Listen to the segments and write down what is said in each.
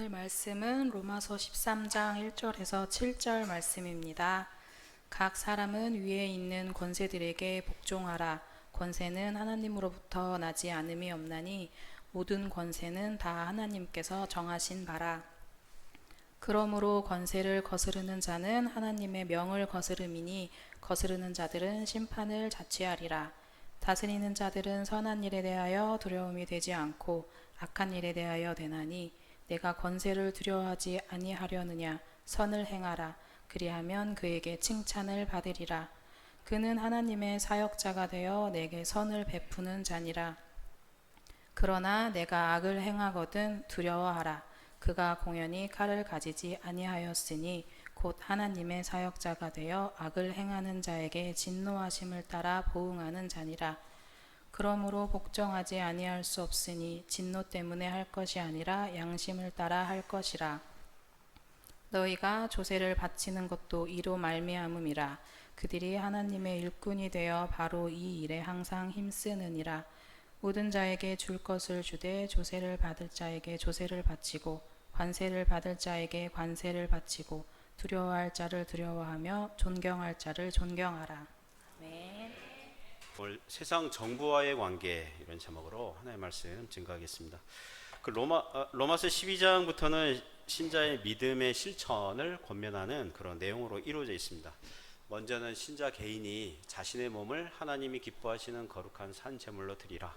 오늘 말씀은 로마서 13장 1절에서 7절 말씀입니다. 각 사람은 위에 있는 권세들에게 복종하라. 권세는 하나님으로부터 나지 않음이 없나니 모든 권세는 다 하나님께서 정하신 바라. 그러므로 권세를 거스르는 자는 하나님의 명을 거스름이니 거스르는 자들은 심판을 자취하리라. 다스리는 자들은 선한 일에 대하여 두려움이 되지 않고 악한 일에 대하여 되나니 내가 권세를 두려워하지 아니하려느냐. 선을 행하라. 그리하면 그에게 칭찬을 받으리라. 그는 하나님의 사역자가 되어 내게 선을 베푸는 자니라. 그러나 내가 악을 행하거든 두려워하라. 그가 공연히 칼을 가지지 아니하였으니 곧 하나님의 사역자가 되어 악을 행하는 자에게 진노하심을 따라 보응하는 자니라. 그러므로 복종하지 아니할 수 없으니 진노 때문에 할 것이 아니라 양심을 따라 할 것이라. 너희가 조세를 바치는 것도 이로 말미암음이라. 그들이 하나님의 일꾼이 되어 바로 이 일에 항상 힘쓰느니라. 모든 자에게 줄 것을 주되 조세를 받을 자에게 조세를 바치고 관세를 받을 자에게 관세를 바치고 두려워할 자를 두려워하며 존경할 자를 존경하라. 아멘. 오늘 세상 정부와의 관계 이런 제목으로 하나님의 말씀 증거하겠습니다. 그 로마서 12장부터는 신자의 믿음의 실천을 권면하는 그런 내용으로 이루어져 있습니다. 먼저는 신자 개인이 자신의 몸을 하나님이 기뻐하시는 거룩한 산 제물로 드리라.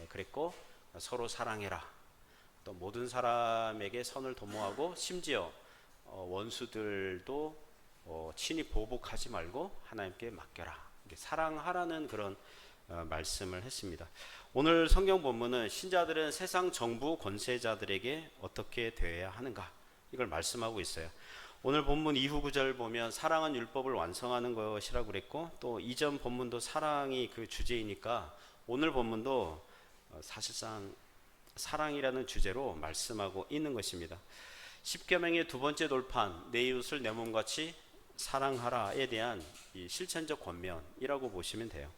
그랬고 서로 사랑해라. 또 모든 사람에게 선을 도모하고 심지어 원수들도 친히 보복하지 말고 하나님께 맡겨라. 사랑하라는 그런 말씀을 했습니다. 오늘 성경 본문은 신자들은 세상 정부 권세자들에게 어떻게 대해야 하는가 이걸 말씀하고 있어요. 오늘 본문 이후 구절 보면 사랑은 율법을 완성하는 것이라고 그랬고 또 이전 본문도 사랑이 그 주제이니까 오늘 본문도 사실상 사랑이라는 주제로 말씀하고 있는 것입니다. 십계명의 두 번째 돌판 내 이웃을 내 몸같이 사랑하라에 대한 이 실천적 권면이라고 보시면 돼요.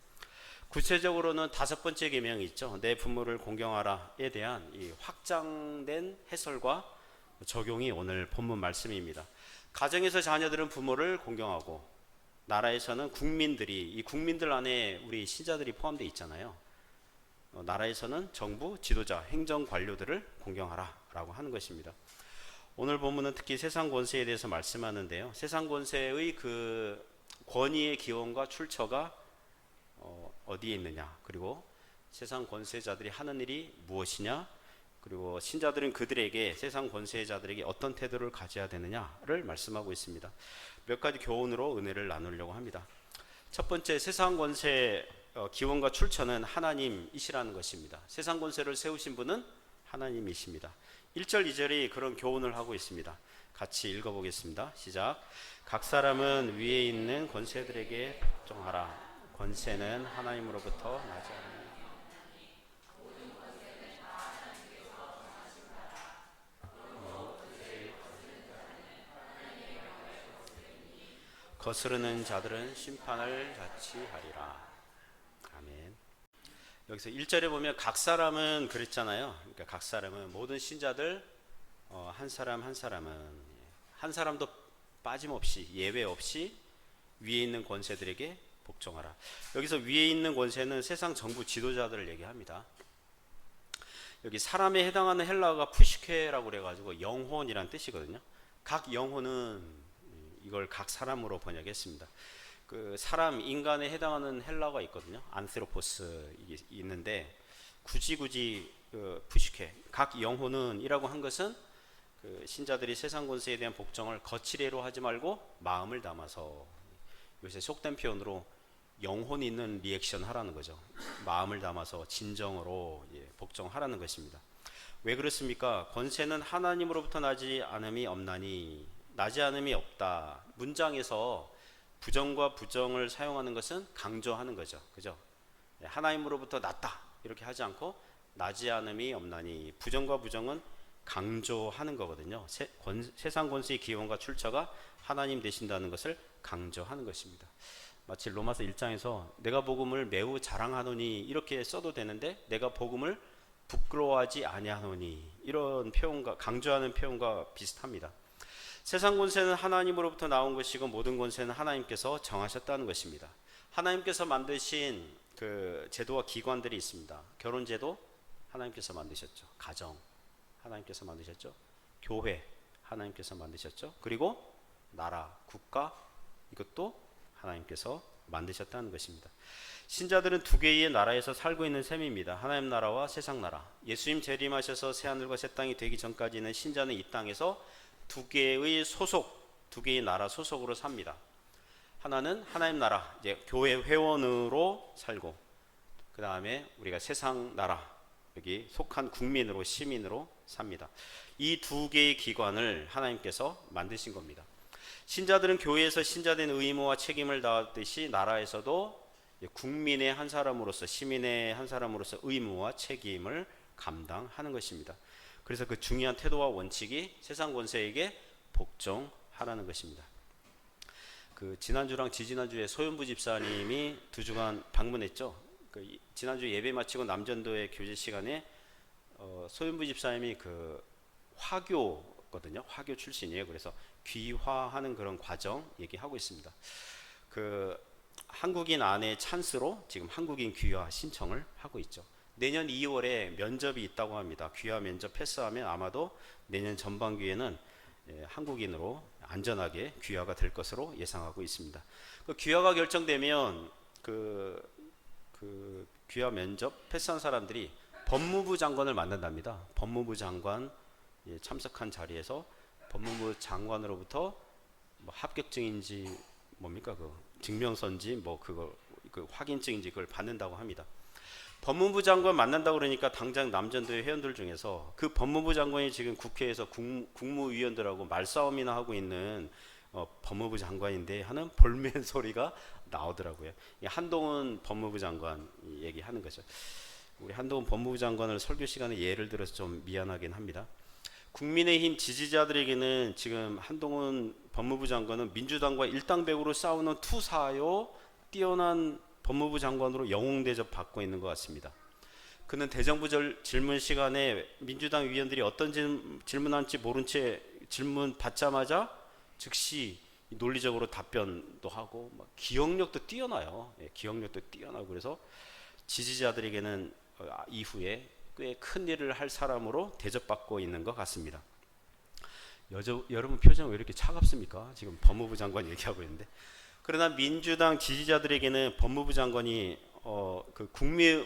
구체적으로는 다섯 번째 계명이 있죠. 내 부모를 공경하라에 대한 이 확장된 해설과 적용이 오늘 본문 말씀입니다. 가정에서 자녀들은 부모를 공경하고 나라에서는 국민들이 이 국민들 안에 우리 신자들이 포함되어 있잖아요. 나라에서는 정부, 지도자, 행정 관료들을 공경하라라고 하는 것입니다. 오늘 본문은 특히 세상 권세에 대해서 말씀하는데요. 세상 권세의 그 권위의 기원과 출처가 어디에 있느냐, 그리고 세상 권세자들이 하는 일이 무엇이냐, 그리고 신자들은 그들에게 세상 권세자들에게 어떤 태도를 가져야 되느냐를 말씀하고 있습니다. 몇 가지 교훈으로 은혜를 나누려고 합니다. 첫 번째, 세상 권세 기원과 출처는 하나님이시라는 것입니다. 세상 권세를 세우신 분은 하나님이십니다. 1절, 2절이 그런 교훈을 하고 있습니다. 같이 읽어보겠습니다. 시작. 각 사람은 위에 있는 권세들에게 복종하라. 권세는 하나님으로부터 나지 않으니 거스르는 자들은 심판을 자취하리라. 아멘. 여기서 1절에 보면 각 사람은 그랬잖아요. 그러니까 각 사람은 모든 신자들 한 사람 한 사람은 한 사람도 빠짐없이 예외 없이 위에 있는 권세들에게 복종하라. 여기서 위에 있는 권세는 세상 정부 지도자들을 얘기합니다. 여기 사람에 해당하는 헬라어가 푸시케라고 그래가지고 영혼이란 뜻이거든요. 각 영혼은 이걸 각 사람으로 번역했습니다. 그 사람 인간에 해당하는 헬라어가 있거든요. 안스로포스 있는데 굳이 그 푸시케 각 영혼은이라고 한 것은 그 신자들이 세상 권세에 대한 복종을 거칠애로 하지 말고 마음을 담아서, 요새 속된 표현으로 영혼이 있는 리액션 하라는 거죠. 마음을 담아서 진정으로 복종하라는 것입니다. 왜 그렇습니까? 권세는 하나님으로부터 나지 않음이 없나니, 나지 않음이 없다. 문장에서 부정과 부정을 사용하는 것은 강조하는 거죠. 그죠? 하나님으로부터 났다 이렇게 하지 않고 나지 않음이 없나니, 부정과 부정은 강조하는 거거든요. 세상 권세의 기원과 출처가 하나님 되신다는 것을 강조하는 것입니다. 마치 로마서 1장에서 내가 복음을 매우 자랑하노니 이렇게 써도 되는데 내가 복음을 부끄러워하지 아니하노니, 이런 표현과 강조하는 표현과 비슷합니다. 세상 권세는 하나님으로부터 나온 것이고 모든 권세는 하나님께서 정하셨다는 것입니다. 하나님께서 만드신 그 제도와 기관들이 있습니다. 결혼제도 하나님께서 만드셨죠. 가정 하나님께서 만드셨죠. 교회 하나님께서 만드셨죠. 그리고 나라, 국가, 이것도 하나님께서 만드셨다는 것입니다. 신자들은 두 개의 나라에서 살고 있는 셈입니다. 하나님 나라와 세상 나라. 예수님 재림하셔서 새하늘과 새 땅이 되기 전까지는 신자는 이 땅에서 두 개의 나라 소속으로 삽니다. 하나는 하나님 나라, 이제 교회 회원으로 살고, 그 다음에 우리가 세상 나라, 여기 속한 국민으로, 시민으로 삽니다. 이 두 개의 기관을 하나님께서 만드신 겁니다. 신자들은 교회에서 신자된 의무와 책임을 다하듯이 나라에서도 국민의 한 사람으로서, 시민의 한 사람으로서 의무와 책임을 감당하는 것입니다. 그래서 그 중요한 태도와 원칙이 세상 권세에게 복종하라는 것입니다. 그 지난주랑 지지난주에 소윤부 집사님이 2주간 방문했죠. 그 지난주 예배 마치고 남전도의 교제 시간에 소윤부 집사님이 그 화교거든요. 화교 출신이에요. 그래서 귀화하는 그런 과정 얘기하고 있습니다. 그 한국인 아내 찬스로 지금 한국인 귀화 신청을 하고 있죠. 내년 2월에 면접이 있다고 합니다. 귀화 면접 패스하면 아마도 내년 전반기에는 한국인으로 안전하게 귀화가 될 것으로 예상하고 있습니다. 그 귀화가 결정되면 그 귀화 면접 패스한 사람들이 법무부 장관을 만난답니다. 법무부 장관 참석한 자리에서 법무부 장관으로부터 뭐 합격증인지 뭡니까 그 증명서인지 뭐 그거 그 확인증인지 그걸 받는다고 합니다. 법무부 장관 만난다고 그러니까 당장 남전도의 회원들 중에서 그 법무부 장관이 지금 국회에서 국무위원들하고 말싸움이나 하고 있는 법무부 장관인데 하는 볼멘 소리가 나오더라고요. 한동훈 법무부 장관 얘기하는 거죠. 우리 한동훈 법무부 장관을 설교 시간에 예를 들어서 좀 미안하긴 합니다. 국민의힘 지지자들에게는 지금 한동훈 법무부 장관은 민주당과 일당백으로 싸우는 투사요 뛰어난 법무부 장관으로 영웅 대접 받고 있는 것 같습니다. 그는 대정부 질문 시간에 민주당 위원들이 어떤 질문할지 모른 채 질문 받자마자 즉시 논리적으로 답변도 하고 기억력도 뛰어나요. 기억력도 뛰어나고 그래서 지지자들에게는 이후에 꽤 큰 일을 할 사람으로 대접받고 있는 것 같습니다. 여러분 표정 왜 이렇게 차갑습니까? 지금 법무부 장관 얘기하고 있는데. 그러나 민주당 지지자들에게는 법무부 장관이 그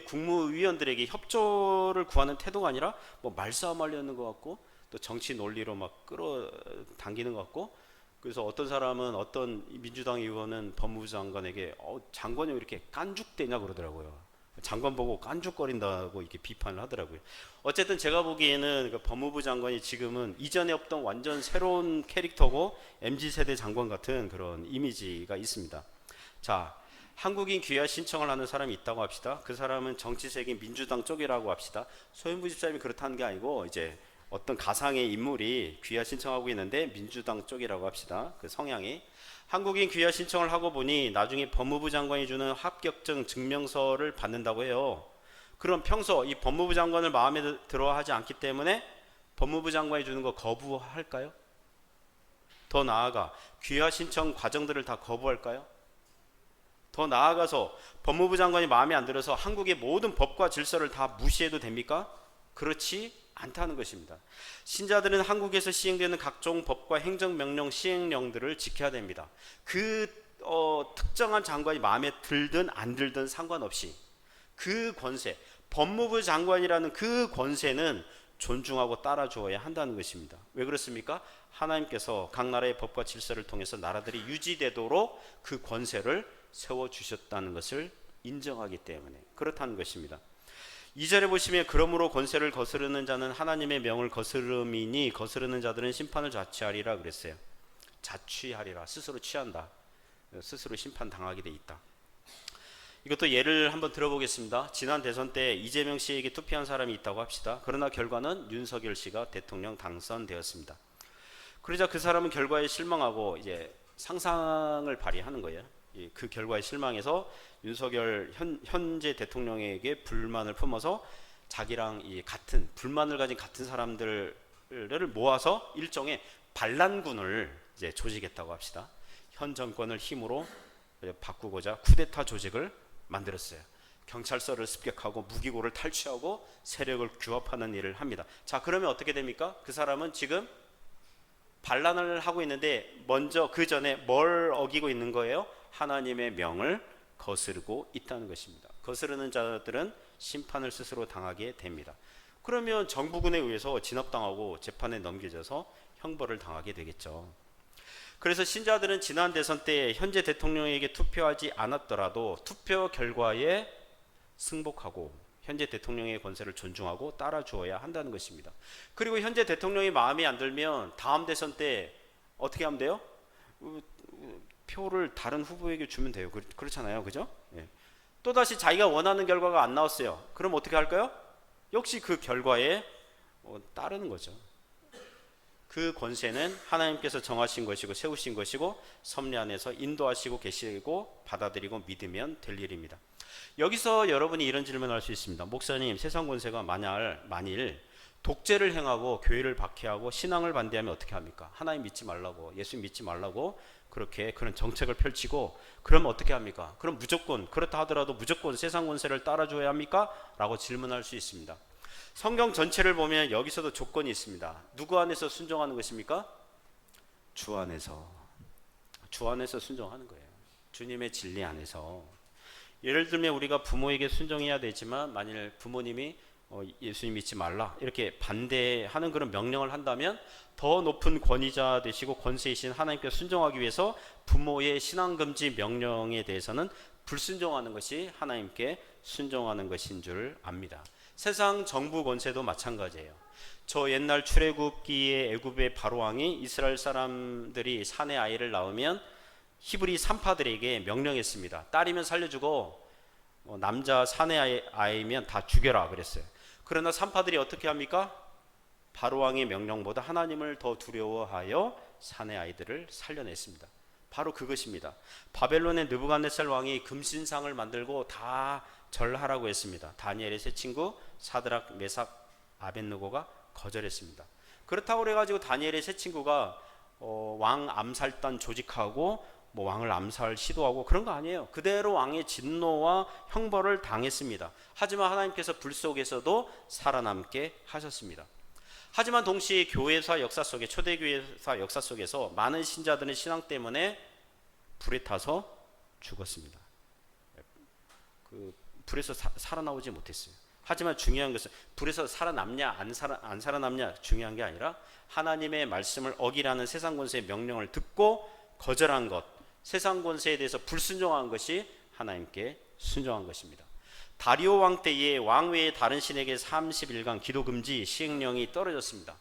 국무위원들에게 협조를 구하는 태도가 아니라 뭐 말싸움하려는 것 같고 또 정치 논리로 막 끌어당기는 것 같고, 그래서 어떤 사람은 어떤 민주당 의원은 법무부 장관에게 장관이 왜 이렇게 깐죽대냐 그러더라고요. 장관 보고 깐죽거린다고 이렇게 비판을 하더라고요. 어쨌든 제가 보기에는 그 법무부 장관이 지금은 이전에 없던 완전 새로운 캐릭터고 MZ세대 장관 같은 그런 이미지가 있습니다. 자, 한국인 귀화 신청을 하는 사람이 있다고 합시다. 그 사람은 정치색인 민주당 쪽이라고 합시다. 소윤부 집사님이 그렇다는 게 아니고 이제 어떤 가상의 인물이 귀화 신청하고 있는데 민주당 쪽이라고 합시다. 그 성향이. 한국인 귀화 신청을 하고 보니 나중에 법무부 장관이 주는 합격증 증명서를 받는다고 해요. 그럼 평소 이 법무부 장관을 마음에 들어 하지 않기 때문에 법무부 장관이 주는 거 거부할까요? 더 나아가 귀화 신청 과정들을 다 거부할까요? 더 나아가서 법무부 장관이 마음에 안 들어서 한국의 모든 법과 질서를 다 무시해도 됩니까? 그렇지 않다는 것입니다. 신자들은 한국에서 시행되는 각종 법과 행정명령 시행령들을 지켜야 됩니다. 그 특정한 장관이 마음에 들든 안 들든 상관없이 그 권세, 법무부 장관이라는 그 권세는 존중하고 따라주어야 한다는 것입니다. 왜 그렇습니까? 하나님께서 각 나라의 법과 질서를 통해서 나라들이 유지되도록 그 권세를 세워주셨다는 것을 인정하기 때문에 그렇다는 것입니다. 2절에 보시면 그러므로 권세를 거스르는 자는 하나님의 명을 거스름이니 거스르는 자들은 심판을 자취하리라 그랬어요. 자취하리라, 스스로 취한다, 스스로 심판당하게 돼 있다. 이것도 예를 한번 들어보겠습니다. 지난 대선 때 이재명 씨에게 투표한 사람이 있다고 합시다. 그러나 결과는 윤석열 씨가 대통령 당선되었습니다. 그러자 그 사람은 결과에 실망하고 이제 상상을 발휘하는 거예요. 그 결과에 실망해서 윤석열 현재 대통령에게 불만을 품어서 자기랑 이 같은 불만을 가진 같은 사람들을 모아서 일종의 반란군을 이제 조직했다고 합시다. 현 정권을 힘으로 바꾸고자 쿠데타 조직을 만들었어요. 경찰서를 습격하고 무기고를 탈취하고 세력을 규합하는 일을 합니다. 자, 그러면 어떻게 됩니까? 그 사람은 지금 반란을 하고 있는데 먼저 그 전에 뭘 어기고 있는 거예요? 하나님의 명을 거스르고 있다는 것입니다. 거스르는 자들은 심판을 스스로 당하게 됩니다. 그러면 정부군에 의해서 진압당하고 재판에 넘겨져서 형벌을 당하게 되겠죠. 그래서 신자들은 지난 대선 때 현재 대통령에게 투표하지 않았더라도 투표 결과에 승복하고 현재 대통령의 권세를 존중하고 따라 주어야 한다는 것입니다. 그리고 현재 대통령이 마음에 안 들면 다음 대선 때 어떻게 하면 돼요? 표를 다른 후보에게 주면 돼요. 그렇잖아요. 그죠? 예. 또다시 자기가 원하는 결과가 안 나왔어요. 그럼 어떻게 할까요? 역시 그 결과에 따르는 거죠. 그 권세는 하나님께서 정하신 것이고 세우신 것이고 섭리 안에서 인도하시고 계시고 받아들이고 믿으면 될 일입니다. 여기서 여러분이 이런 질문을 할 수 있습니다. 목사님, 세상 권세가 만일 독재를 행하고 교회를 박해하고 신앙을 반대하면 어떻게 합니까? 하나님 믿지 말라고, 예수 믿지 말라고 그렇게 그런 정책을 펼치고 그러면 어떻게 합니까? 그럼 무조건 그렇다 하더라도 무조건 세상 권세를 따라줘야 합니까? 라고 질문할 수 있습니다. 성경 전체를 보면 여기서도 조건이 있습니다. 누구 안에서 순종하는 것입니까? 주 안에서 순종하는 거예요. 주님의 진리 안에서. 예를 들면 우리가 부모에게 순종해야 되지만 만일 부모님이 예수님 믿지 말라 이렇게 반대하는 그런 명령을 한다면 더 높은 권위자 되시고 권세이신 하나님께 순종하기 위해서 부모의 신앙금지 명령에 대해서는 불순종하는 것이 하나님께 순종하는 것인 줄 압니다. 세상 정부 권세도 마찬가지예요. 저 옛날 출애굽기에 애굽의 바로왕이 이스라엘 사람들이 사내 아이를 낳으면 히브리 산파들에게 명령했습니다. 딸이면 살려주고 남자 사내 아이면 다 죽여라 그랬어요. 그러나 산파들이 어떻게 합니까? 바로왕의 명령보다 하나님을 더 두려워하여 사내 아이들을 살려냈습니다. 바로 그것입니다. 바벨론의 느부갓네살 왕이 금신상을 만들고 다 절하라고 했습니다. 다니엘의 세 친구 사드락, 메삭, 아벳느고가 거절했습니다. 그렇다고 그래가지고 다니엘의 세 친구가 왕 암살단 조직하고 왕을 암살 시도하고 그런 거 아니에요. 그대로 왕의 진노와 형벌을 당했습니다. 하지만 하나님께서 불 속에서도 살아남게 하셨습니다. 하지만 동시에 교회사 역사 속에 초대교회사 역사 속에서 많은 신자들은 신앙 때문에 불에 타서 죽었습니다. 그 불에서 살아나오지 못했어요. 하지만 중요한 것은 불에서 살아남냐 안 살아남냐 중요한 게 아니라 하나님의 말씀을 어기라는 세상 권세의 명령을 듣고 거절한 것, 세상 권세에 대해서 불순종한 것이 하나님께 순종한 것입니다. 다리오 왕 때에 왕 외에 다른 신에게 30일간 기도 금지 시행령이 떨어졌습니다.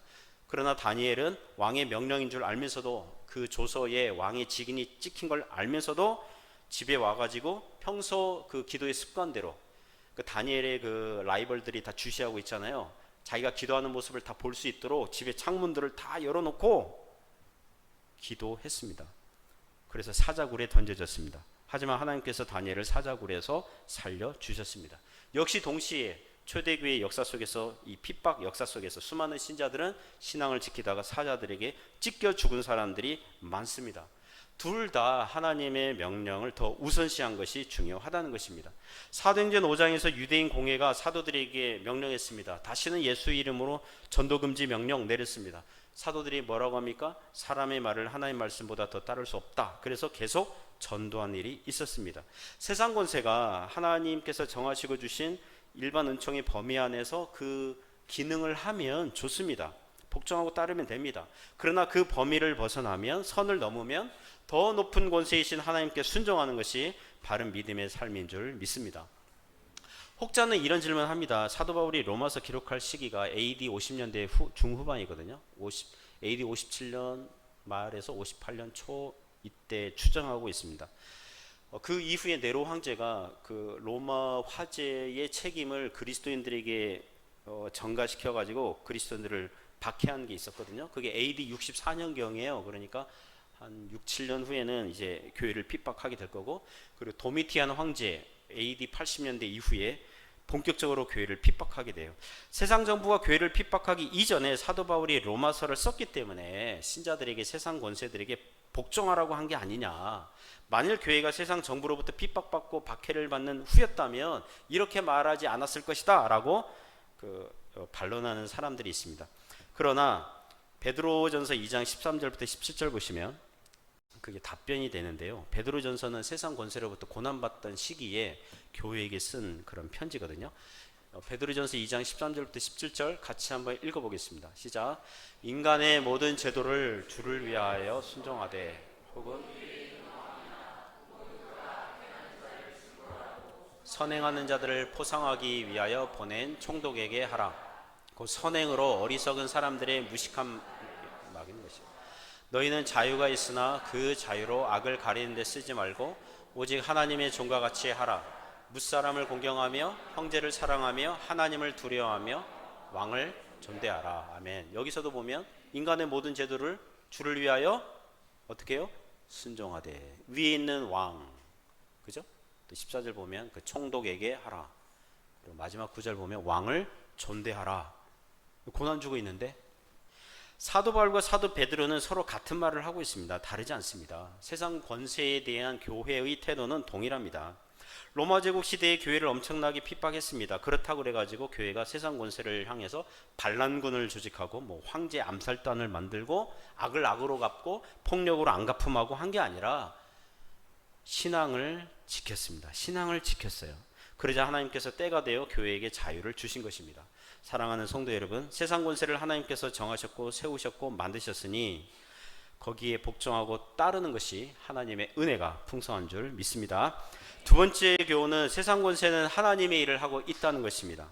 그러나 다니엘은 왕의 명령인 줄 알면서도 그 조서에 왕의 직인이 찍힌 걸 알면서도 집에 와가지고 평소 그 기도의 습관대로 그 다니엘의 그 라이벌들이 다 주시하고 있잖아요. 자기가 기도하는 모습을 다 볼 수 있도록 집에 창문들을 다 열어놓고 기도했습니다. 그래서 사자굴에 던져졌습니다. 하지만 하나님께서 다니엘을 사자굴에서 살려주셨습니다. 역시 동시에 초대교회의 역사 속에서 이 핍박 역사 속에서 수많은 신자들은 신앙을 지키다가 사자들에게 찢겨 죽은 사람들이 많습니다. 둘 다 하나님의 명령을 더 우선시한 것이 중요하다는 것입니다. 사도행전 5장에서 유대인 공회가 사도들에게 명령했습니다. 다시는 예수 이름으로 전도금지 명령 내렸습니다. 사도들이 뭐라고 합니까? 사람의 말을 하나님 말씀보다 더 따를 수 없다. 그래서 계속 전도한 일이 있었습니다. 세상 권세가 하나님께서 정하시고 주신 일반 은총의 범위 안에서 그 기능을 하면 좋습니다. 복종하고 따르면 됩니다. 그러나 그 범위를 벗어나면, 선을 넘으면 더 높은 권세이신 하나님께 순종하는 것이 바른 믿음의 삶인 줄 믿습니다. 혹자는 이런 질문을 합니다. 사도 바울이 로마서 기록할 시기가 AD 50년대 중후반이거든요. AD 57년 말에서 58년 초 이때 추정하고 있습니다. 그 이후에 네로 황제가 그 로마 화재의 책임을 그리스도인들에게 전가시켜 가지고 그리스도인들을 박해한 게 있었거든요. 그게 AD 64년경이에요. 그러니까 한 6, 7년 후에는 이제 교회를 핍박하게 될 거고, 그리고 도미티안 황제 AD 80년대 이후에 본격적으로 교회를 핍박하게 돼요. 세상 정부가 교회를 핍박하기 이전에 사도 바울이 로마서를 썼기 때문에 신자들에게, 세상 권세들에게 복종하라고 한 게 아니냐. 만일 교회가 세상 정부로부터 핍박받고 박해를 받는 후였다면 이렇게 말하지 않았을 것이다 라고 반론하는 사람들이 있습니다. 그러나 베드로전서 2장 13절부터 17절 보시면 그게 답변이 되는데요. 베드로전서는 세상 권세로부터 고난받던 시기에 교회에게 쓴 그런 편지거든요. 베드로전서 2장 13절부터 17절 같이 한번 읽어보겠습니다. 시작. 인간의 모든 제도를 주를 위하여 순종하되 혹은 선행하는 자들을 포상하기 위하여 보낸 총독에게 하라. 그 선행으로 어리석은 사람들의 무식함 막는 것이다. 너희는 자유가 있으나 그 자유로 악을 가리는 데 쓰지 말고 오직 하나님의 종과 같이 하라. 무사람을 공경하며 형제를 사랑하며 하나님을 두려워하며 왕을 존대하라. 아멘. 여기서도 보면 인간의 모든 제도를 주를 위하여 어떻게 해요? 순종하되 위에 있는 왕, 그죠? 또 14절 보면 그 총독에게 하라. 그리고 마지막 9절 보면 왕을 존대하라. 고난 주고 있는데 사도 바울과 사도 베드로는 서로 같은 말을 하고 있습니다. 다르지 않습니다. 세상 권세에 대한 교회의 태도는 동일합니다. 로마 제국 시대의 교회를 엄청나게 핍박했습니다. 그렇다고 그래가지고 교회가 세상 권세를 향해서 반란군을 조직하고 황제 암살단을 만들고 악을 악으로 갚고 폭력으로 안 갚음하고 한 게 아니라 신앙을 지켰습니다. 신앙을 지켰어요. 그러자 하나님께서 때가 되어 교회에게 자유를 주신 것입니다. 사랑하는 성도 여러분, 세상 권세를 하나님께서 정하셨고 세우셨고 만드셨으니 거기에 복종하고 따르는 것이 하나님의 은혜가 풍성한 줄 믿습니다. 두 번째 교훈은 세상 권세는 하나님의 일을 하고 있다는 것입니다.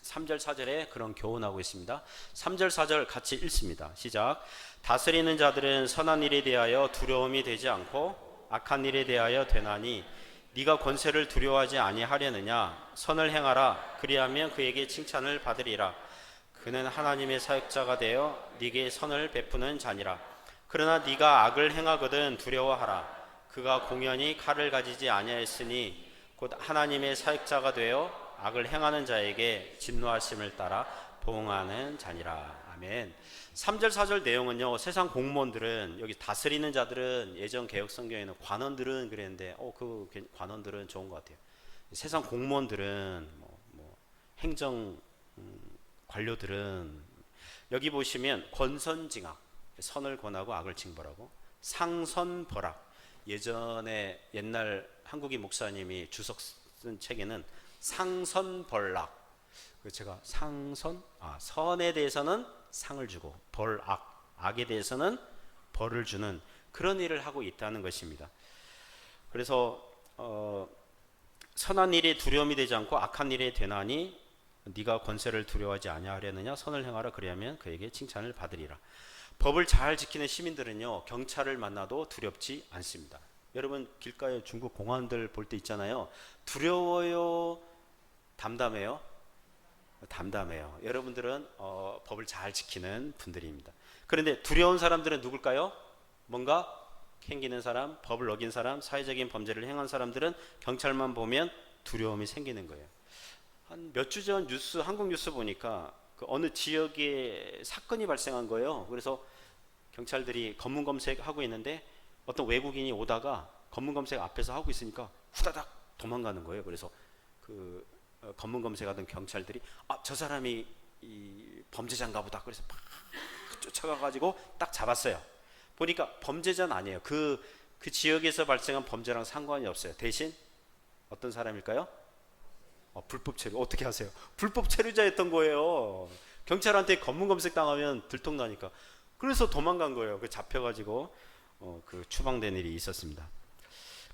3절 4절에 그런 교훈하고 있습니다. 3절 4절 같이 읽습니다. 시작. 다스리는 자들은 선한 일에 대하여 두려움이 되지 않고 악한 일에 대하여 되나니 네가 권세를 두려워하지 아니하려느냐. 선을 행하라. 그리하면 그에게 칭찬을 받으리라. 그는 하나님의 사역자가 되어 네게 선을 베푸는 자니라. 그러나 네가 악을 행하거든 두려워하라. 그가 공연히 칼을 가지지 아니하였으니 곧 하나님의 사역자가 되어 악을 행하는 자에게 진노하심을 따라 보응하는 자니라. 아멘. 3절 4절 내용은요, 세상 공무원들은, 여기 다스리는 자들은, 예전 개혁 성경에는 관원들은 그랬는데 그 관원들은 좋은 것 같아요. 세상 공무원들은 행정 관료들은 여기 보시면 권선징악, 선을 권하고 악을 징벌하고, 상선벌악, 예전에 옛날 한국인 목사님이 주석 쓴 책에는 상선벌락, 제가 선에 대해서는 상을 주고 악에 대해서는 벌을 주는 그런 일을 하고 있다는 것입니다. 그래서 선한 일에 두려움이 되지 않고 악한 일에 되나니 네가 권세를 두려워하지 아니하려느냐. 선을 행하라. 그리하면 그에게 칭찬을 받으리라. 법을 잘 지키는 시민들은요, 경찰을 만나도 두렵지 않습니다. 여러분 길가에 중국 공안들 볼 때 있잖아요. 두려워요? 담담해요? 담담해요. 여러분들은 법을 잘 지키는 분들입니다. 그런데 두려운 사람들은 누굴까요? 뭔가 행기는 사람, 법을 어긴 사람, 사회적인 범죄를 행한 사람들은 경찰만 보면 두려움이 생기는 거예요. 한 몇 주 전 한국 뉴스 보니까 그 어느 지역에 사건이 발생한 거예요. 그래서 경찰들이 검문 검색하고 있는데 어떤 외국인이 오다가 검문 검색 앞에서 하고 있으니까 후다닥 도망가는 거예요. 그래서 그 검문 검색하던 경찰들이 저 사람이 이 범죄자인가 보다. 그래서 막 쫓아가가지고 딱 잡았어요. 보니까 범죄자는 아니에요. 그 지역에서 발생한 범죄랑 상관이 없어요. 대신 어떤 사람일까요? 불법 체류. 어떻게 하세요? 불법 체류자였던 거예요. 경찰한테 검문 검색 당하면 들통나니까. 그래서 도망간 거예요. 잡혀가지고 그 추방된 일이 있었습니다.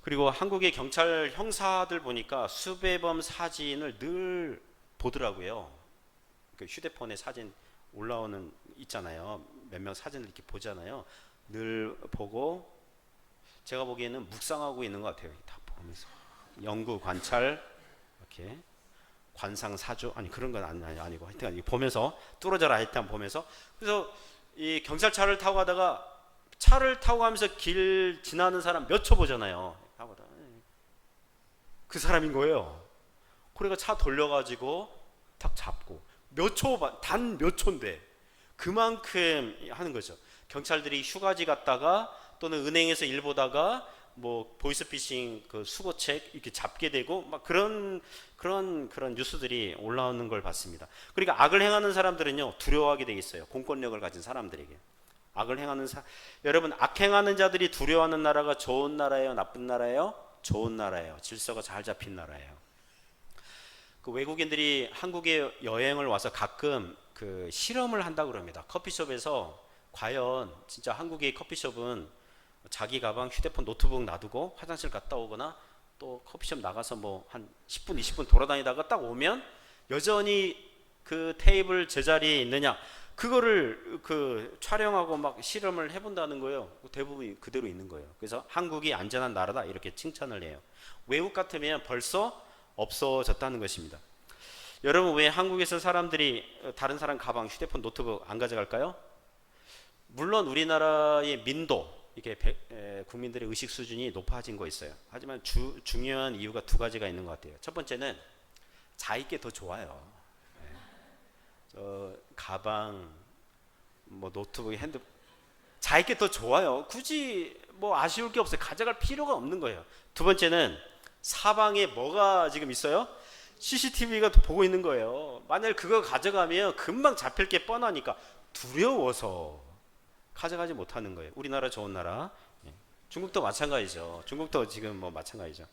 그리고 한국의 경찰 형사들 보니까 수배범 사진을 늘 보더라고요. 그 휴대폰에 사진 올라오는 있잖아요. 몇 명 사진을 이렇게 보잖아요. 늘 보고 제가 보기에는 묵상하고 있는 것 같아요. 다 보면서 연구 관찰 이렇게 관상사주 그런 건 아니고 하여튼 보면서 뚫어져라 하여튼 보면서. 그래서 이 경찰차를 타고 가다가 차를 타고 가면서 길 지나는 사람 몇 초 보잖아요. 그 사람인 거예요. 그러니까 차 돌려가지고 탁 잡고 단 몇 초인데 그만큼 하는 거죠. 경찰들이 휴가지 갔다가 또는 은행에서 일 보다가 뭐 보이스피싱 그 수거책 이렇게 잡게 되고 막 그런 뉴스들이 올라오는 걸 봤습니다. 그러니까 악을 행하는 사람들은요 두려워하게 돼 있어요. 공권력을 가진 사람들에게. 악을 행하는 여러분, 악행하는 자들이 두려워하는 나라가 좋은 나라예요, 나쁜 나라예요? 좋은 나라예요. 질서가 잘 잡힌 나라예요. 그 외국인들이 한국에 여행을 와서 가끔 그 실험을 한다고 그럽니다. 커피숍에서 과연 진짜 한국의 커피숍은 자기 가방, 휴대폰, 노트북 놔두고 화장실 갔다 오거나 또 커피숍 나가서 뭐 한 10분, 20분 돌아다니다가 딱 오면 여전히 그 테이블 제자리에 있느냐, 그거를 그 촬영하고 막 실험을 해본다는 거예요. 대부분 그대로 있는 거예요. 그래서 한국이 안전한 나라다 이렇게 칭찬을 해요. 외국 같으면 벌써 없어졌다는 것입니다. 여러분, 왜 한국에서 사람들이 다른 사람 가방, 휴대폰, 노트북 안 가져갈까요? 물론 우리나라의 민도, 이게 국민들의 의식 수준이 높아진 거 있어요. 하지만 중요한 이유가 두 가지가 있는 것 같아요. 첫 번째는 자기께 더 좋아요. 가방, 뭐 노트북, 핸드폰, 자기께 더 좋아요. 굳이 뭐 아쉬울 게 없어요. 가져갈 필요가 없는 거예요. 두 번째는 사방에 뭐가 지금 있어요? CCTV가 보고 있는 거예요. 만약 그거 가져가면 금방 잡힐 게 뻔하니까 두려워서 가져가지 못하는 거예요. 우리나라 좋은 나라. 중국도 마찬가지죠. 중국도 지금 뭐 마찬가지죠.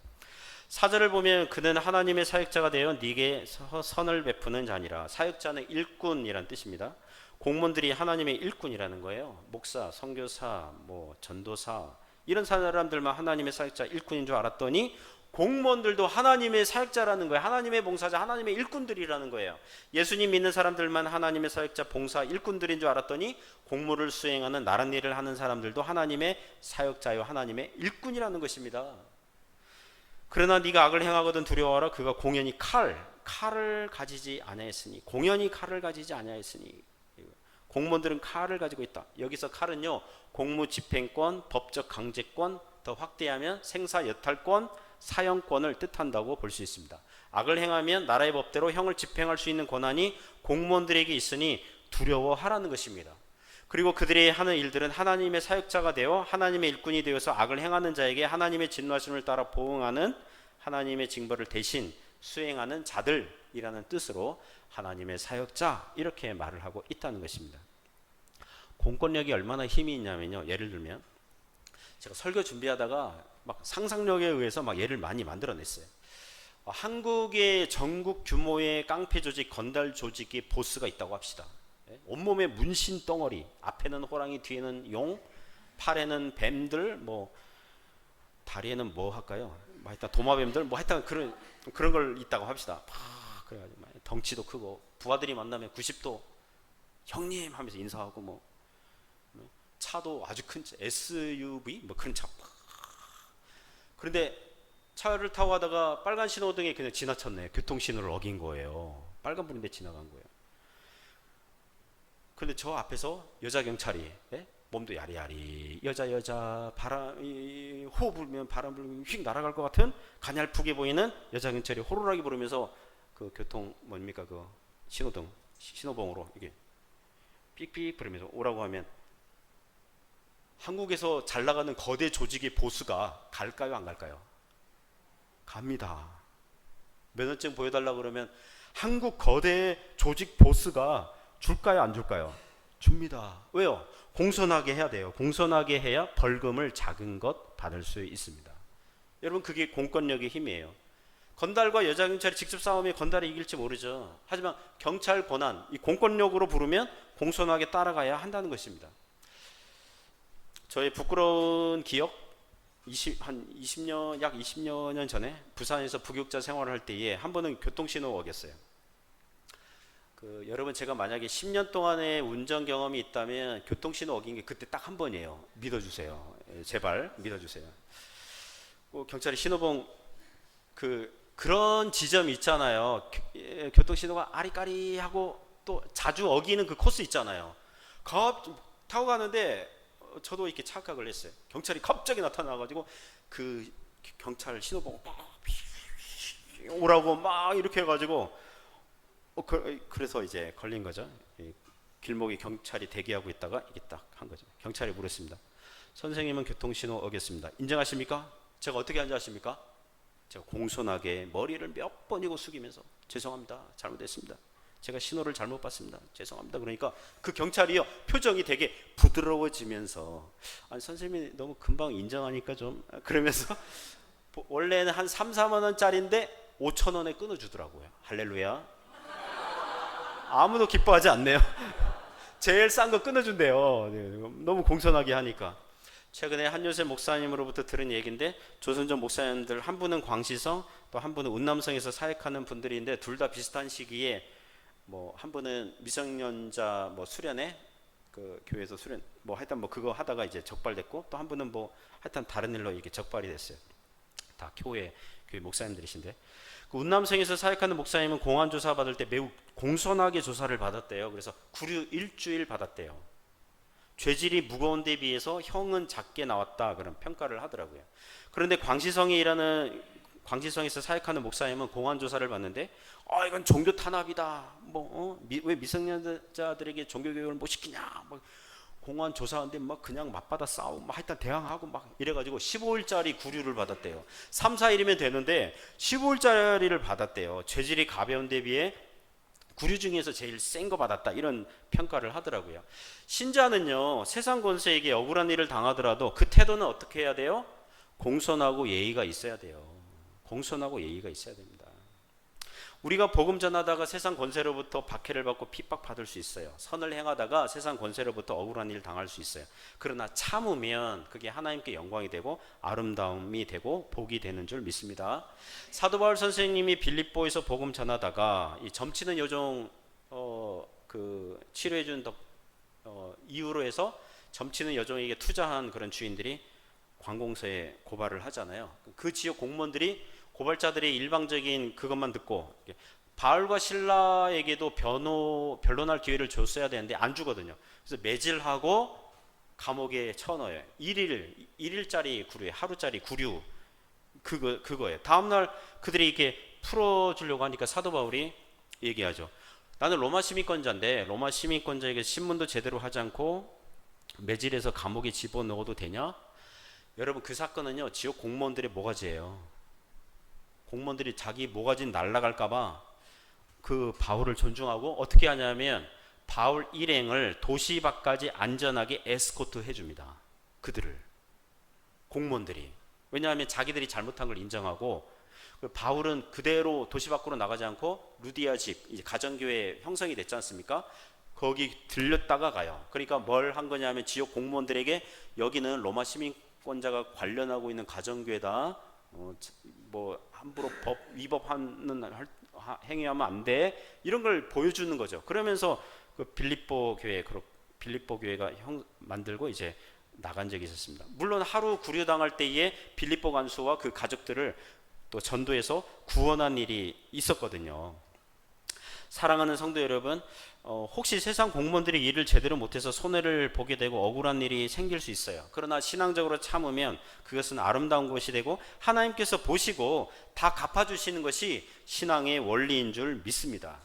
사절을 보면 그는 하나님의 사역자가 되어 네게 선을 베푸는 자니라. 사역자는 일꾼이란 뜻입니다. 공무원들이 하나님의 일꾼이라는 거예요. 목사, 선교사, 뭐 전도사 이런 사람들만 하나님의 사역자, 일꾼인 줄 알았더니 공무원들도 하나님의 사역자라는 거예요. 하나님의 봉사자, 하나님의 일꾼들이라는 거예요. 예수님 믿는 사람들만 하나님의 사역자, 봉사, 일꾼들인 줄 알았더니 공무를 수행하는 나란 일을 하는 사람들도 하나님의 사역자요, 하나님의 일꾼이라는 것입니다. 그러나 네가 악을 행하거든 두려워하라. 그가 공연히 칼을 가지지 아니하였으니, 공연히 칼을 가지지 아니하였으니. 공무원들은 칼을 가지고 있다. 여기서 칼은요, 공무집행권, 법적 강제권, 더 확대하면 생사여탈권, 사형권을 뜻한다고 볼 수 있습니다. 악을 행하면 나라의 법대로 형을 집행할 수 있는 권한이 공무원들에게 있으니 두려워하라는 것입니다. 그리고 그들이 하는 일들은 하나님의 사역자가 되어 하나님의 일꾼이 되어서 악을 행하는 자에게 하나님의 진노하심을 따라 보응하는, 하나님의 징벌을 대신 수행하는 자들이라는 뜻으로 하나님의 사역자 이렇게 말을 하고 있다는 것입니다. 공권력이 얼마나 힘이 있냐면요, 예를 들면 제가 설교 준비하다가 막 상상력에 의해서 막 예를 많이 만들어냈어요. 한국의 전국 규모의 깡패 조직, 건달 조직의 보스가 있다고 합시다. 온몸에 문신 덩어리, 앞에는 호랑이, 뒤에는 용, 팔에는 뱀들, 뭐 다리에는 뭐 할까요? 하여튼 도마뱀들, 뭐 하여튼 그런 걸 있다고 합시다. 그래가지고 덩치도 크고 부하들이 만나면 90도 형님 하면서 인사하고, 뭐 차도 아주 큰 차, SUV 뭐 그런 차. 그런데 차를 타고 가다가 빨간 신호등에 그냥 지나쳤네. 교통신호를 어긴 거예요. 빨간불인데 지나간 거예요. 그런데 저 앞에서 여자 경찰이, 몸도 야리야리, 여자 호흡 불면 바람 불면 휙 날아갈 것 같은 가냘프게 보이는 여자 경찰이 호루라기 부르면서 그 교통 뭡니까 그 신호봉으로 이게 삑삑 부르면서 오라고 하면 한국에서 잘 나가는 거대 조직의 보스가 갈까요, 안 갈까요? 갑니다. 면허증 보여달라고 그러면 한국 거대 조직 보스가 줄까요, 안 줄까요? 줍니다. 왜요? 공손하게 해야 돼요. 공손하게 해야 벌금을 작은 것 받을 수 있습니다. 여러분, 그게 공권력의 힘이에요. 건달과 여자 경찰이 직접 싸우면 건달이 이길지 모르죠. 하지만 경찰 권한, 이 공권력으로 부르면 공손하게 따라가야 한다는 것입니다. 저의 부끄러운 기억, 약 20년 전에 부산에서 부교육자 생활을 할 때에 한 번은 교통신호 어겼어요. 여러분, 제가 만약에 10년 동안의 운전 경험이 있다면 교통신호 어긴 게 그때 딱 한 번이에요. 믿어주세요. 제발 믿어주세요. 경찰이 신호봉 그런 지점이 있잖아요. 교통신호가 아리까리하고 또 자주 어기는 그 코스 있잖아요. 타고 가는데 저도 이렇게 착각을 했어요. 경찰이 갑자기 나타나가지고 그 경찰 신호봉 오라고 막 이렇게 해가지고 그래서 이제 걸린 거죠. 길목에 경찰이 대기하고 있다가 이게 딱 한 거죠. 경찰이 물었습니다. 선생님은 교통신호 어겼습니다. 인정하십니까? 제가 어떻게 인정하십니까? 제가 공손하게 머리를 몇 번이고 숙이면서 죄송합니다. 잘못했습니다. 제가 신호를 잘못 봤습니다. 죄송합니다. 그러니까 그 경찰이요 표정이 되게 부드러워지면서 아니 선생님이 너무 금방 인정하니까 좀 그러면서 원래는 한 3, 4만 원짜리인데 5천 원에 끊어주더라고요. 할렐루야. 아무도 기뻐하지 않네요. 제일 싼 거 끊어준대요. 너무 공손하게 하니까. 최근에 한요셉 목사님으로부터 들은 얘기인데 조선족 목사님들 한 분은 광시성 또 한 분은 운남성에서 사역하는 분들인데 둘 다 비슷한 시기에 뭐 한 분은 미성년자 뭐 수련회 그 교회에서 수련 뭐 하여튼 뭐 그거 하다가 이제 적발됐고 또 한 분은 뭐 하여튼 다른 일로 이렇게 적발이 됐어요. 다 교회 목사님들이신데 그 운남성에서 사역하는 목사님은 공안 조사 받을 때 매우 공손하게 조사를 받았대요. 그래서 구류 일주일 받았대요. 죄질이 무거운 데 비해서 형은 작게 나왔다 그런 평가를 하더라고요. 그런데 광시성에서 사역하는 목사님은 공안 조사를 받는데 이건 종교 탄압이다. 왜 미성년자들에게 종교 교육을 못 시키냐. 공안 조사하는데 막 그냥 맞받아 싸우고 막 하여튼 대항하고 막 이래가지고 15일짜리 구류를 받았대요. 3, 4일이면 되는데 15일짜리를 받았대요. 죄질이 가벼운 데 비해 구류 중에서 제일 센 거 받았다 이런 평가를 하더라고요. 신자는요 세상 권세에게 억울한 일을 당하더라도 그 태도는 어떻게 해야 돼요? 공손하고 예의가 있어야 돼요. 공손하고 예의가 있어야 됩니다. 우리가 복음 전하다가 세상 권세로부터 박해를 받고 핍박받을 수 있어요. 선을 행하다가 세상 권세로부터 억울한 일 당할 수 있어요. 그러나 참으면 그게 하나님께 영광이 되고 아름다움이 되고 복이 되는 줄 믿습니다. 사도 바울 선생님이 빌립보에서 복음 전하다가 이 점치는 여종 치료해준 이유로 해서 점치는 여종에게 투자한 그런 주인들이 관공서에 고발을 하잖아요. 그 지역 공무원들이 고발자들의 일방적인 그것만 듣고 바울과 실라에게도 변론할 기회를 줬어야 되는데 안 주거든요. 그래서 매질하고 감옥에 쳐넣어요. 1일짜리 구류에 하루짜리 구류 그거예요. 다음날 그들이 이렇게 풀어주려고 하니까 사도 바울이 얘기하죠. 나는 로마 시민권자인데 로마 시민권자에게 신문도 제대로 하지 않고 매질해서 감옥에 집어넣어도 되냐? 여러분 그 사건은요 지역 공무원들의 모가지예요. 공무원들이 자기 모가지 날아갈까봐 그 바울을 존중하고 어떻게 하냐면 바울 일행을 도시 밖까지 안전하게 에스코트 해줍니다. 그들을 공무원들이. 왜냐하면 자기들이 잘못한 걸 인정하고 바울은 그대로 도시 밖으로 나가지 않고 루디아 집 이제 가정교회 형성이 됐지 않습니까? 거기 들렸다가 가요. 그러니까 뭘 한 거냐면 지역 공무원들에게 여기는 로마 시민권자가 관련하고 있는 가정교회다. 함부로 법 위법하는 행위하면 안 돼. 이런 걸 보여주는 거죠. 그러면서 그 빌립보 교회가 만들고 이제 나간 적이 있었습니다. 물론 하루 구류당할 때에 빌립보 간수와 그 가족들을 또 전도해서 구원한 일이 있었거든요. 사랑하는 성도 여러분, 혹시 세상 공무원들이 일을 제대로 못해서 손해를 보게 되고 억울한 일이 생길 수 있어요. 그러나 신앙적으로 참으면 그것은 아름다운 것이 되고 하나님께서 보시고 다 갚아주시는 것이 신앙의 원리인 줄 믿습니다.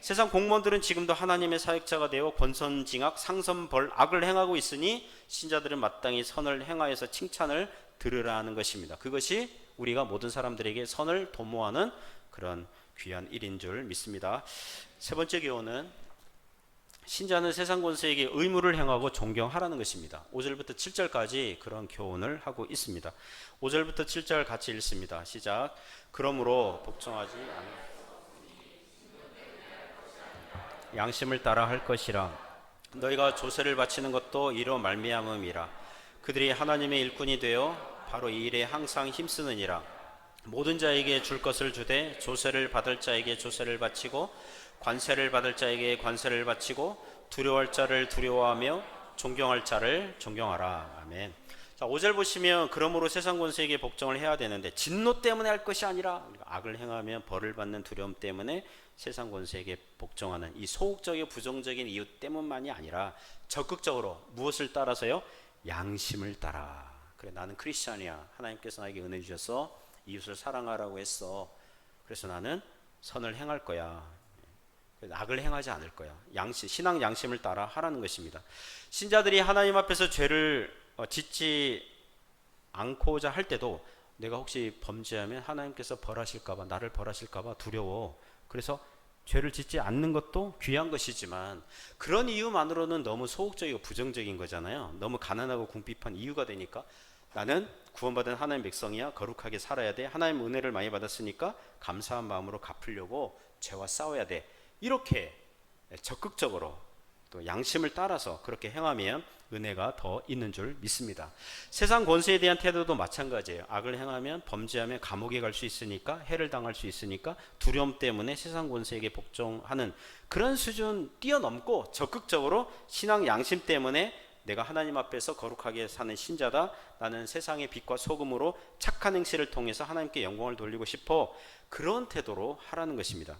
세상 공무원들은 지금도 하나님의 사역자가 되어 권선징악, 상선벌, 악을 행하고 있으니 신자들은 마땅히 선을 행하여서 칭찬을 들으라는 것입니다. 그것이 우리가 모든 사람들에게 선을 도모하는 그런 귀한 일인 줄 믿습니다. 세 번째 교훈은 신자는 세상 권세에게 의무를 행하고 존경하라는 것입니다. 5절부터 7절까지 그런 교훈을 하고 있습니다. 5절부터 7절 같이 읽습니다. 시작. 그러므로 복종하지 않는 양심을 따라 할 것이라. 너희가 조세를 바치는 것도 이로 말미암음이라. 그들이 하나님의 일꾼이 되어 바로 이 일에 항상 힘쓰느니라. 모든 자에게 줄 것을 주되 조세를 받을 자에게 조세를 바치고 관세를 받을 자에게 관세를 바치고 두려워할 자를 두려워하며 존경할 자를 존경하라. 아멘. 자, 5절 보시면 그러므로 세상 권세에게 복종을 해야 되는데 진노 때문에 할 것이 아니라 악을 행하면 벌을 받는 두려움 때문에 세상 권세에게 복종하는 이 소극적이고 부정적인 이유 때문만이 아니라 적극적으로 무엇을 따라서요? 양심을 따라. 그래 나는 크리스찬이야. 하나님께서 나에게 은혜 주셔서 이웃을 사랑하라고 했어. 그래서 나는 선을 행할 거야. 악을 행하지 않을 거야. 신앙 양심을 따라 하라는 것입니다. 신자들이 하나님 앞에서 죄를 짓지 않고자 할 때도 내가 혹시 범죄하면 하나님께서 벌하실까봐, 나를 벌하실까봐 두려워. 그래서 죄를 짓지 않는 것도 귀한 것이지만 그런 이유만으로는 너무 소극적이고 부정적인 거잖아요. 너무 가난하고 궁핍한 이유가 되니까 나는 구원받은 하나님 백성이야, 거룩하게 살아야 돼, 하나님 은혜를 많이 받았으니까 감사한 마음으로 갚으려고 죄와 싸워야 돼, 이렇게 적극적으로 또 양심을 따라서 그렇게 행하면 은혜가 더 있는 줄 믿습니다. 세상 권세에 대한 태도도 마찬가지예요. 악을 행하면, 범죄하면 감옥에 갈 수 있으니까, 해를 당할 수 있으니까 두려움 때문에 세상 권세에게 복종하는 그런 수준 뛰어넘고 적극적으로 신앙 양심 때문에 내가 하나님 앞에서 거룩하게 사는 신자다, 나는 세상의 빛과 소금으로 착한 행실을 통해서 하나님께 영광을 돌리고 싶어, 그런 태도로 하라는 것입니다.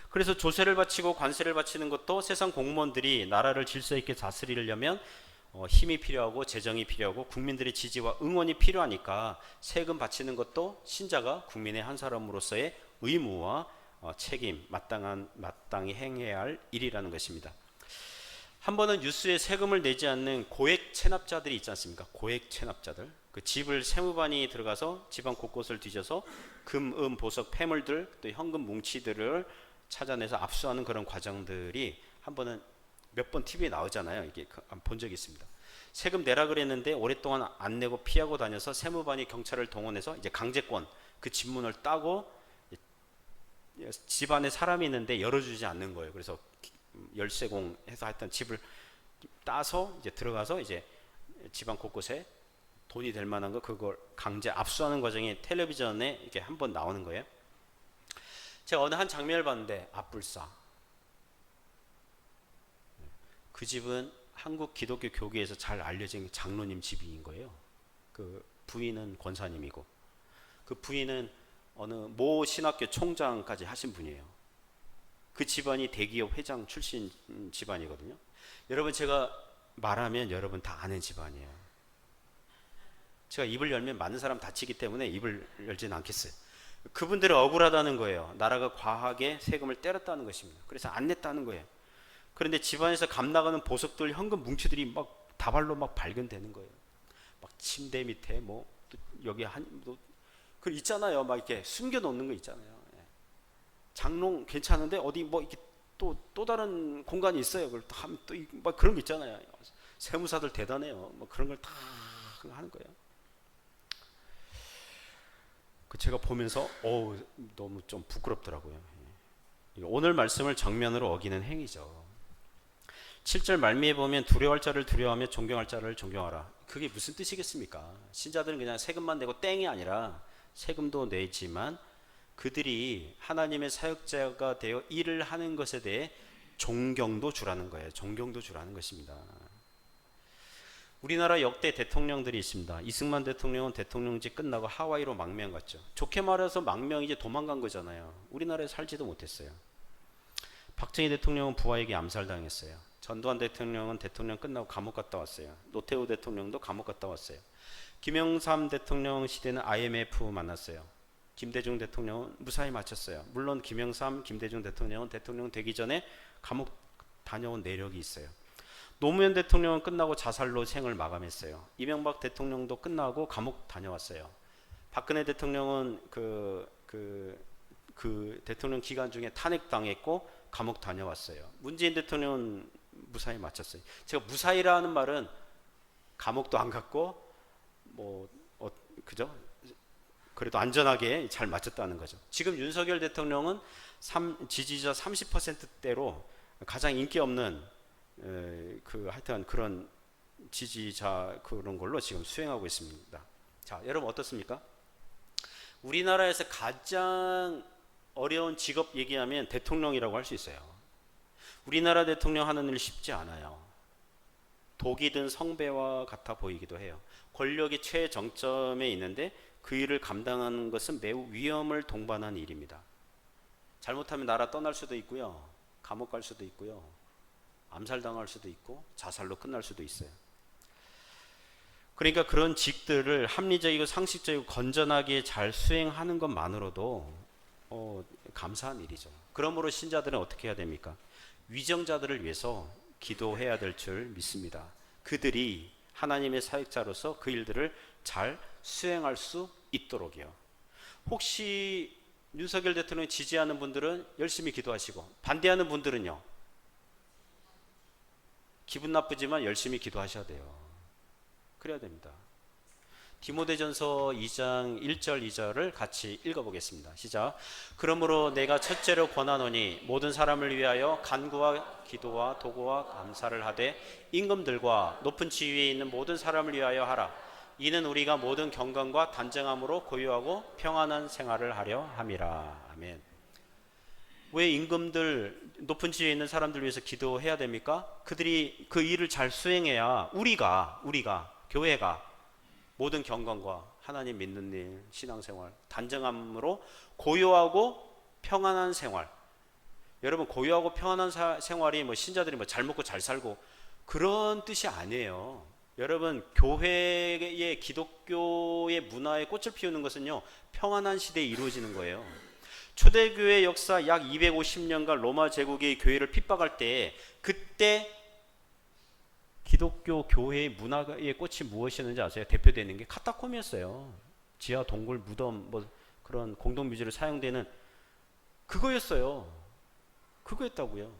그래서 조세를 바치고 관세를 바치는 것도 세상 공무원들이 나라를 질서 있게 다스리려면 힘이 필요하고 재정이 필요하고 국민들의 지지와 응원이 필요하니까 세금 바치는 것도 신자가 국민의 한 사람으로서의 의무와 책임, 마땅히 행해야 할 일이라는 것입니다. 한 번은 뉴스에 세금을 내지 않는 고액 체납자들이 있지 않습니까? 고액 체납자들. 그 집을 세무반이 들어가서 집안 곳곳을 뒤져서 금, 은, 보석, 폐물들, 또 현금 뭉치들을 찾아내서 압수하는 그런 과정들이 한 번은 몇 번 TV에 나오잖아요. 이게 본 적이 있습니다. 세금 내라 그랬는데 오랫동안 안 내고 피하고 다녀서 세무반이 경찰을 동원해서 이제 강제권 그 집문을 따고 집안에 사람이 있는데 열어주지 않는 거예요. 그래서 열쇠공 해서 하여튼 집을 따서 이제 들어가서 이제 집안 곳곳에 돈이 될 만한 거 그걸 강제 압수하는 과정이 텔레비전에 이렇게 한 번 나오는 거예요. 제가 어느 한 장면을 봤는데 앞불사. 그 집은 한국 기독교 교계에서 잘 알려진 장로님 집인 거예요. 그 부인은 권사님이고 그 부인은 어느 모 신학교 총장까지 하신 분이에요. 그 집안이 대기업 회장 출신 집안이거든요. 여러분 제가 말하면 여러분 다 아는 집안이에요. 제가 입을 열면 많은 사람 다치기 때문에 입을 열지는 않겠어요. 그분들은 억울하다는 거예요. 나라가 과하게 세금을 때렸다는 것입니다. 그래서 안 냈다는 거예요. 그런데 집안에서 감 나가는 보석들, 현금 뭉치들이 막 다발로 막 발견되는 거예요. 막 침대 밑에 뭐 여기 그 있잖아요. 막 이렇게 숨겨 놓는 거 있잖아요. 장롱 괜찮은데 어디 뭐 이렇게 또 다른 공간이 있어요. 그걸 또 하면 또 막 그런 거 있잖아요. 세무사들 대단해요. 뭐 그런 걸 다 하는 거예요. 그 제가 보면서 너무 좀 부끄럽더라고요. 오늘 말씀을 정면으로 어기는 행위죠. 7절 말미에 보면 두려워할 자를 두려워하며 존경할 자를 존경하라. 그게 무슨 뜻이겠습니까? 신자들은 그냥 세금만 내고 땡이 아니라 세금도 내지만 그들이 하나님의 사역자가 되어 일을 하는 것에 대해 존경도 주라는 거예요. 존경도 주라는 것입니다. 우리나라 역대 대통령들이 있습니다. 이승만 대통령은 대통령직 끝나고 하와이로 망명 갔죠. 좋게 말해서 망명 이제 도망간 거잖아요. 우리나라에 살지도 못했어요. 박정희 대통령은 부하에게 암살당했어요. 전두환 대통령은 대통령 끝나고 감옥 갔다 왔어요. 노태우 대통령도 감옥 갔다 왔어요. 김영삼 대통령 시대는 IMF 만났어요. 김대중 대통령은 무사히 마쳤어요. 물론 김영삼, 김대중 대통령은 대통령 되기 전에 감옥 다녀온 내력이 있어요. 노무현 대통령은 끝나고 자살로 생을 마감했어요. 이명박 대통령도 끝나고 감옥 다녀왔어요. 박근혜 대통령은 그 대통령 기간 중에 탄핵당했고 감옥 다녀왔어요. 문재인 대통령은 무사히 마쳤어요. 제가 무사히라는 말은 감옥도 안 갔고 그죠? 그래도 안전하게 잘 마쳤다는 거죠. 지금 윤석열 대통령은 지지자 30%대로 가장 인기 없는 하여튼 그런 지지자 그런 걸로 지금 수행하고 있습니다. 자, 여러분 어떻습니까? 우리나라에서 가장 어려운 직업 얘기하면 대통령이라고 할 수 있어요. 우리나라 대통령 하는 일 쉽지 않아요. 독이 든 성배와 같아 보이기도 해요. 권력이 최정점에 있는데 그 일을 감당하는 것은 매우 위험을 동반한 일입니다. 잘못하면 나라 떠날 수도 있고요. 감옥 갈 수도 있고요. 암살당할 수도 있고 자살로 끝날 수도 있어요. 그러니까 그런 직들을 합리적이고 상식적이고 건전하게 잘 수행하는 것만으로도 감사한 일이죠. 그러므로 신자들은 어떻게 해야 됩니까? 위정자들을 위해서 기도해야 될 줄 믿습니다. 그들이 하나님의 사역자로서 그 일들을 잘 수행할 수 있도록이요. 혹시 윤석열 대통령 지지하는 분들은 열심히 기도하시고, 반대하는 분들은요, 기분 나쁘지만 열심히 기도하셔야 돼요. 그래야 됩니다. 디모데전서 2장 1절 2절을 같이 읽어보겠습니다. 시작. 그러므로 내가 첫째로 권하노니 모든 사람을 위하여 간구와 기도와 도구와 감사를 하되 임금들과 높은 지위에 있는 모든 사람을 위하여 하라. 이는 우리가 모든 경건과 단정함으로 고요하고 평안한 생활을 하려 함이라. 아멘. 왜 임금들, 높은 지위에 있는 사람들 위해서 기도해야 됩니까? 그들이 그 일을 잘 수행해야 우리가 교회가 모든 경건과 하나님 믿는 일, 신앙생활, 단정함으로 고요하고 평안한 생활. 여러분, 고요하고 평안한 생활이 뭐 신자들이 뭐 잘 먹고 잘 살고 그런 뜻이 아니에요. 여러분, 교회의 기독교의 문화에 꽃을 피우는 것은요, 평안한 시대에 이루어지는 거예요. 초대교회 역사 약 250년간 로마 제국이 교회를 핍박할 때, 그때 기독교 교회의 문화의 꽃이 무엇이었는지 아세요? 대표되는 게 카타콤이었어요. 지하 동굴 무덤 뭐 그런 공동묘지로 사용되는 그거였어요. 그거였다고요.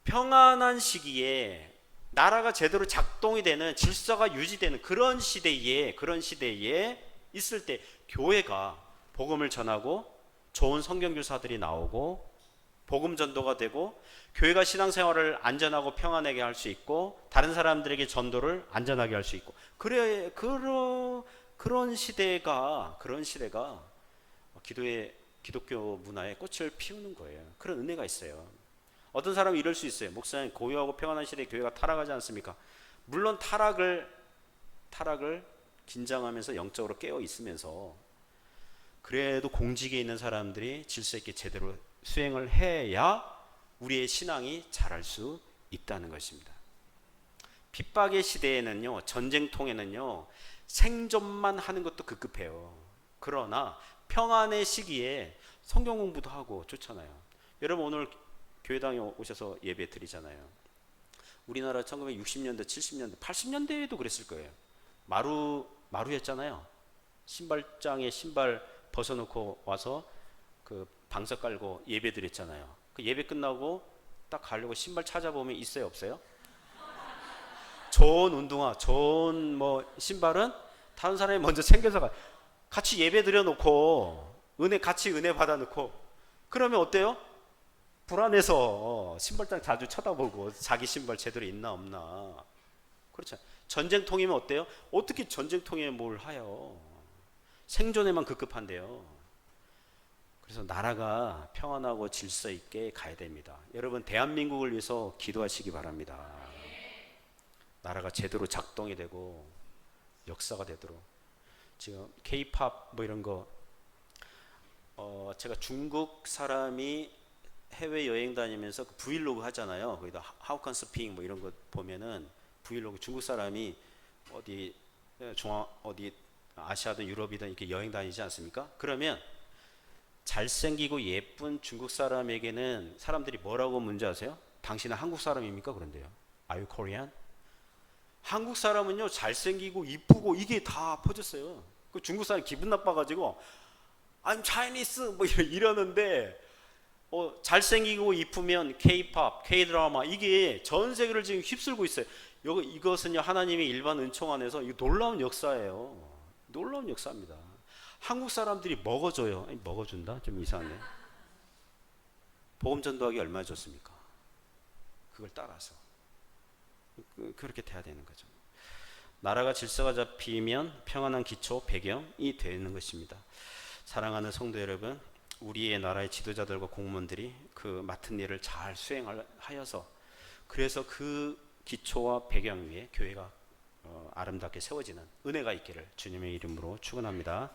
평안한 시기에 나라가 제대로 작동이 되는, 질서가 유지되는 그런 시대에 있을 때 교회가 복음을 전하고 좋은 성경 교사들이 나오고 복음 전도가 되고 교회가 신앙생활을 안전하고 평안하게 할 수 있고 다른 사람들에게 전도를 안전하게 할 수 있고, 그런 시대가 기독교 문화에 꽃을 피우는 거예요. 그런 은혜가 있어요. 어떤 사람은 이럴 수 있어요. 목사님, 고요하고 평안한 시대에 교회가 타락하지 않습니까? 물론 타락을 긴장하면서 영적으로 깨어 있으면서, 그래도 공직에 있는 사람들이 질서 있게 제대로 수행을 해야 우리의 신앙이 자랄 수 있다는 것입니다. 핍박의 시대에는요, 전쟁통에는요, 생존만 하는 것도 급급해요. 그러나 평안의 시기에 성경 공부도 하고 좋잖아요. 여러분, 오늘 교회당에 오셔서 예배 드리잖아요. 우리나라 1960년대, 70년대, 80년대에도 그랬을 거예요. 마루였잖아요. 신발장에 신발 벗어놓고 와서 그 방석 깔고 예배 드렸잖아요. 그 예배 끝나고 딱 가려고 신발 찾아보면 있어요, 없어요? 좋은 운동화, 좋은 뭐 신발은 다른 사람이 먼저 챙겨서 같이 예배 드려놓고 같이 은혜 받아놓고 그러면 어때요? 불안해서 신발장 자주 쳐다보고 자기 신발 제대로 있나 없나. 그렇죠. 전쟁통이면 어때요? 어떻게 전쟁통에 뭘 하요? 생존에만 급급한데요. 그래서 나라가 평안하고 질서 있게 가야 됩니다. 여러분, 대한민국을 위해서 기도하시기 바랍니다. 나라가 제대로 작동이 되고 역사가 되도록. 지금 K-팝 뭐 이런 거, 제가 중국 사람이 해외 여행 다니면서 그 브이로그 하잖아요. 거기다 하우칸 스핑 뭐 이런 거 보면은 브이로그, 중국 사람이 어디 아시아든 유럽이든 이렇게 여행 다니지 않습니까? 그러면 잘생기고 예쁜 중국 사람에게는 사람들이 뭐라고 문제 아세요? 당신은 한국 사람입니까? 그런데요. Are you Korean? 한국 사람은요, 잘생기고 이쁘고 이게 다 퍼졌어요. 그 중국 사람 기분 나빠가지고 I'm Chinese 뭐 이러는데, 잘생기고 이쁘면 K-팝, K-드라마 이게 전 세계를 지금 휩쓸고 있어요. 이것은요, 하나님의 일반 은총 안에서 이 놀라운 역사예요. 놀라운 역사입니다. 한국 사람들이 먹어줘요. 아니, 먹어준다? 좀 이상하네. 복음 전도하기 얼마나 좋습니까? 그걸 따라서 그렇게 돼야 되는 거죠. 나라가 질서가 잡히면 평안한 기초, 배경이 되는 것입니다. 사랑하는 성도 여러분, 우리의 나라의 지도자들과 공무원들이 그 맡은 일을 잘 수행하여서, 그래서 그 기초와 배경 위에 교회가 아름답게 세워지는 은혜가 있기를 주님의 이름으로 축원합니다.